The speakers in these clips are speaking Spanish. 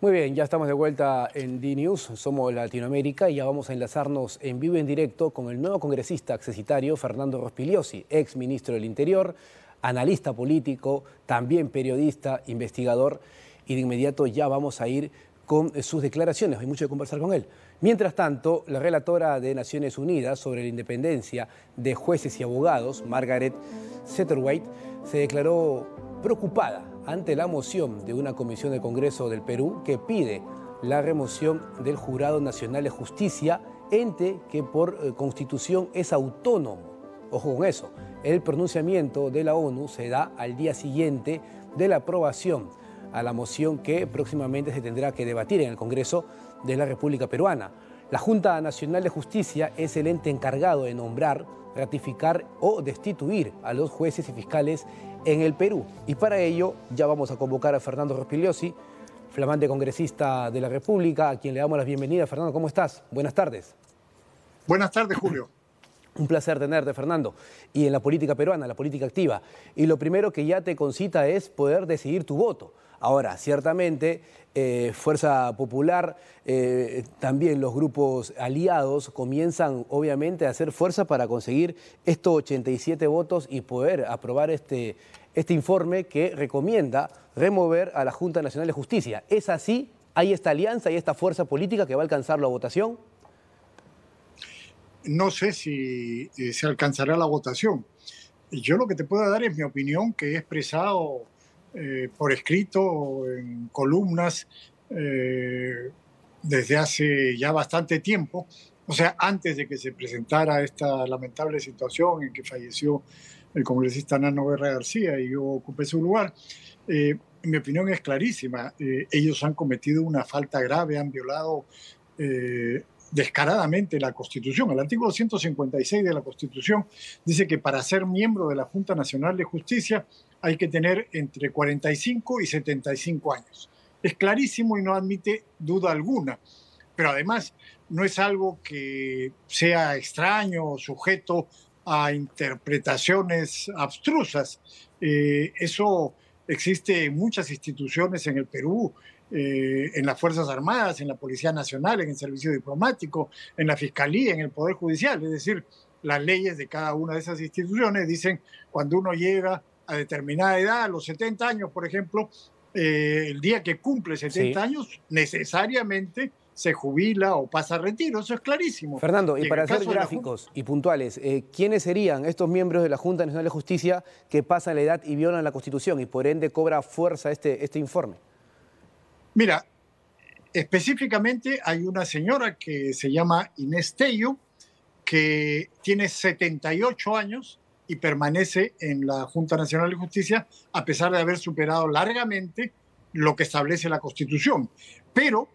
Muy bien, ya estamos de vuelta en DNews, somos Latinoamérica y ya vamos a enlazarnos en vivo y en directo con el nuevo congresista accesitario Fernando Rospigliosi, ex ministro del Interior, analista político, también periodista, investigador, y de inmediato ya vamos a ir con sus declaraciones, hay mucho que conversar con él. Mientras tanto, la relatora de Naciones Unidas sobre la independencia de jueces y abogados, Margaret Satterthwaite, se declaró preocupada ante la moción de una comisión del Congreso del Perú que pide la remoción del Jurado Nacional de Justicia, ente que por constitución es autónomo. Ojo con eso, el pronunciamiento de la ONU se da al día siguiente de la aprobación a la moción que próximamente se tendrá que debatir en el Congreso de la República Peruana. La Junta Nacional de Justicia es el ente encargado de nombrar, ratificar o destituir a los jueces y fiscales en el Perú. Y para ello ya vamos a convocar a Fernando Rospigliosi, flamante congresista de la República, a quien le damos la bienvenida. Fernando, ¿cómo estás? Buenas tardes. Buenas tardes, Julio. Un placer tenerte, Fernando. Y en la política peruana, la política activa. Y lo primero que ya te concita es poder decidir tu voto. Ahora, ciertamente, Fuerza Popular, también los grupos aliados comienzan obviamente a hacer fuerza para conseguir estos 87 votos y poder aprobar este informe que recomienda remover a la Junta Nacional de Justicia. ¿Es así? ¿Hay esta alianza y esta fuerza política que va a alcanzar la votación? No sé si se alcanzará la votación. Yo lo que te puedo dar es mi opinión, que he expresado por escrito, en columnas, desde hace ya bastante tiempo, o sea, antes de que se presentara esta lamentable situación en que falleció el congresista Nano Guerra García y yo ocupé su lugar. Mi opinión es clarísima. Ellos han cometido una falta grave, han violado descaradamente la Constitución. El artículo 156 de la Constitución dice que para ser miembro de la Junta Nacional de Justicia hay que tener entre 45 y 75 años. Es clarísimo y no admite duda alguna. Pero además no es algo que sea extraño o sujeto a interpretaciones abstrusas. Eso existe en muchas instituciones en el Perú, en las Fuerzas Armadas, en la Policía Nacional, en el Servicio Diplomático, en la Fiscalía, en el Poder Judicial. Es decir, las leyes de cada una de esas instituciones dicen cuando uno llega a determinada edad, a los 70 años, por ejemplo, el día que cumple 70 años, necesariamente se jubila o pasa a retiro. Eso es clarísimo. Fernando, y para hacer gráficos y puntuales, ¿quiénes serían estos miembros de la Junta Nacional de Justicia que pasan la edad y violan la Constitución y por ende cobra fuerza este informe? Mira, específicamente hay una señora que se llama Inés Tello, que tiene 78 años y permanece en la Junta Nacional de Justicia a pesar de haber superado largamente lo que establece la Constitución. Pero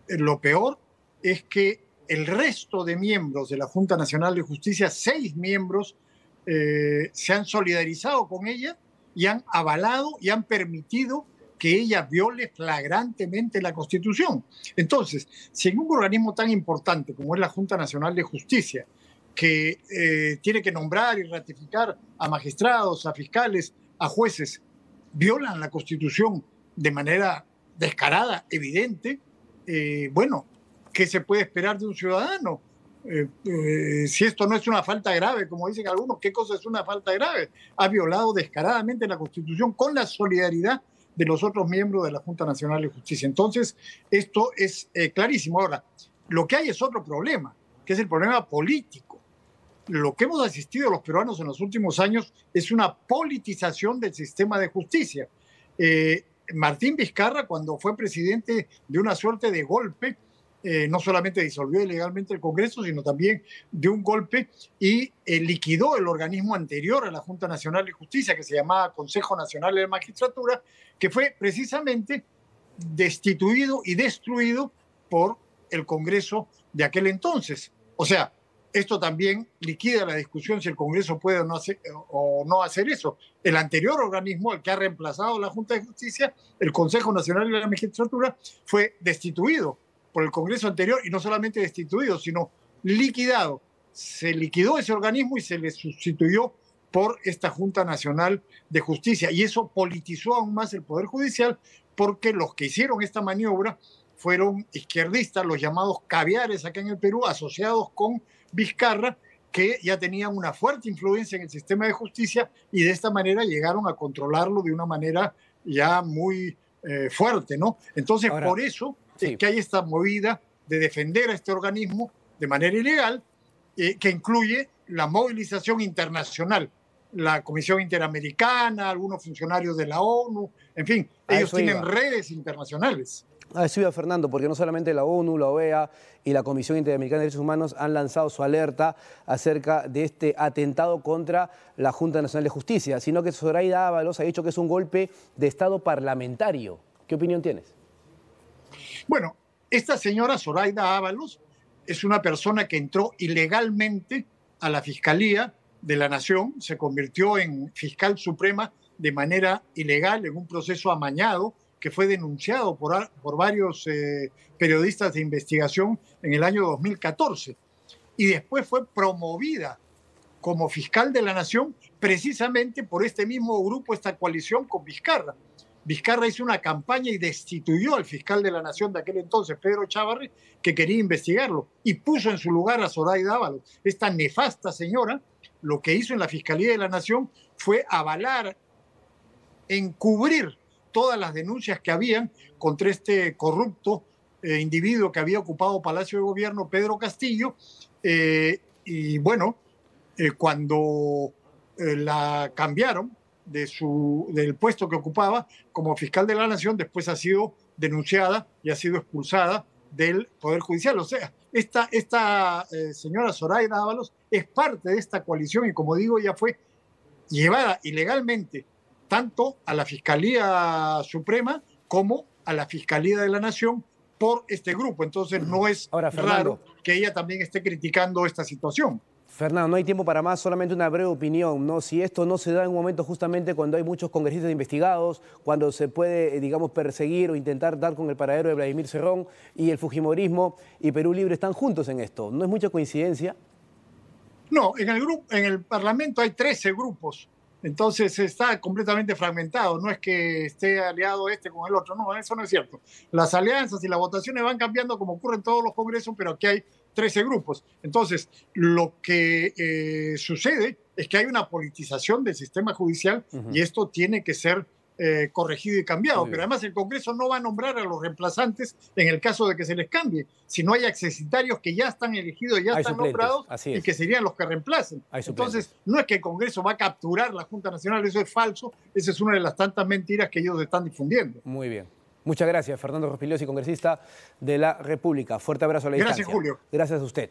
lo peor es que el resto de miembros de la Junta Nacional de Justicia, 6 miembros, se han solidarizado con ella y han avalado y han permitido que ella viole flagrantemente la Constitución. Entonces, si en un organismo tan importante como es la Junta Nacional de Justicia, que tiene que nombrar y ratificar a magistrados, a fiscales, a jueces, violan la Constitución de manera descarada, evidente, bueno, ¿qué se puede esperar de un ciudadano? Si esto no es una falta grave, como dicen algunos, ¿qué cosa es una falta grave? Ha violado descaradamente la Constitución con la solidaridad de los otros miembros de la Junta Nacional de Justicia. Entonces, esto es clarísimo. Ahora, lo que hay es otro problema, que es el problema político. Lo que hemos asistido los peruanos en los últimos años es una politización del sistema de justicia. Martín Vizcarra, cuando fue presidente de una suerte de golpe, no solamente disolvió ilegalmente el Congreso, sino también dio un golpe y liquidó el organismo anterior a la Junta Nacional de Justicia, que se llamaba Consejo Nacional de la Magistratura, que fue precisamente destituido y destruido por el Congreso de aquel entonces. O sea, esto también liquida la discusión si el Congreso puede o no hacer eso. El anterior organismo, el que ha reemplazado la Junta de Justicia, el Consejo Nacional de la Magistratura, fue destituido por el Congreso anterior y no solamente destituido, sino liquidado. Se liquidó ese organismo y se le sustituyó por esta Junta Nacional de Justicia. Y eso politizó aún más el Poder Judicial porque los que hicieron esta maniobra fueron izquierdistas, los llamados caviares acá en el Perú, asociados con Vizcarra, que ya tenían una fuerte influencia en el sistema de justicia y de esta manera llegaron a controlarlo de una manera ya muy fuerte, ¿no? Entonces, ahora, por eso sí, es que hay esta movida de defender a este organismo de manera ilegal, que incluye la movilización internacional, la Comisión Interamericana, algunos funcionarios de la ONU, en fin, ellos tienen redes internacionales. A eso iba Fernando, porque no solamente la ONU, la OEA y la Comisión Interamericana de Derechos Humanos han lanzado su alerta acerca de este atentado contra la Junta Nacional de Justicia, sino que Zoraida Ábalos ha dicho que es un golpe de Estado parlamentario. ¿Qué opinión tienes? Bueno, esta señora Zoraida Ábalos es una persona que entró ilegalmente a la Fiscalía de la Nación, se convirtió en fiscal suprema de manera ilegal en un proceso amañado que fue denunciado por varios periodistas de investigación en el año 2014. Y después fue promovida como fiscal de la Nación precisamente por este mismo grupo, esta coalición con Vizcarra. Vizcarra hizo una campaña y destituyó al fiscal de la Nación de aquel entonces, Pedro Chávarri, que quería investigarlo, y puso en su lugar a Zoraida Ábalos. Esta nefasta señora, lo que hizo en la Fiscalía de la Nación fue avalar, encubrir todas las denuncias que habían contra este corrupto individuo que había ocupado Palacio de Gobierno, Pedro Castillo, y bueno, cuando la cambiaron del puesto que ocupaba como fiscal de la Nación, después ha sido denunciada y ha sido expulsada del Poder Judicial. O sea, esta señora Zoraida Ábalos es parte de esta coalición y, como digo, ya fue llevada ilegalmente tanto a la Fiscalía Suprema como a la Fiscalía de la Nación por este grupo. Entonces no es raro que ella también esté criticando esta situación. Fernando, no hay tiempo para más, solamente una breve opinión, ¿no? Si esto no se da en un momento justamente cuando hay muchos congresistas investigados, cuando se puede, digamos, perseguir o intentar dar con el paradero de Vladimir Cerrón, y el fujimorismo y Perú Libre están juntos en esto, ¿no es mucha coincidencia? No, en el Parlamento hay 13 grupos, entonces está completamente fragmentado, no es que esté aliado este con el otro, no, eso no es cierto. Las alianzas y las votaciones van cambiando como ocurre en todos los congresos, pero aquí hay 13 grupos. Entonces, lo que sucede es que hay una politización del sistema judicial y esto tiene que ser corregido y cambiado. Pero además el Congreso no va a nombrar a los reemplazantes en el caso de que se les cambie, si no hay accesitarios que ya están elegidos, ya están nombrados y que serían los que reemplacen. Entonces, no es que el Congreso va a capturar la Junta Nacional, eso es falso, esa es una de las tantas mentiras que ellos están difundiendo. Muy bien. Muchas gracias, Fernando Rospigliosi, congresista de la República. Fuerte abrazo a la distancia. Gracias, Julio. Gracias a usted.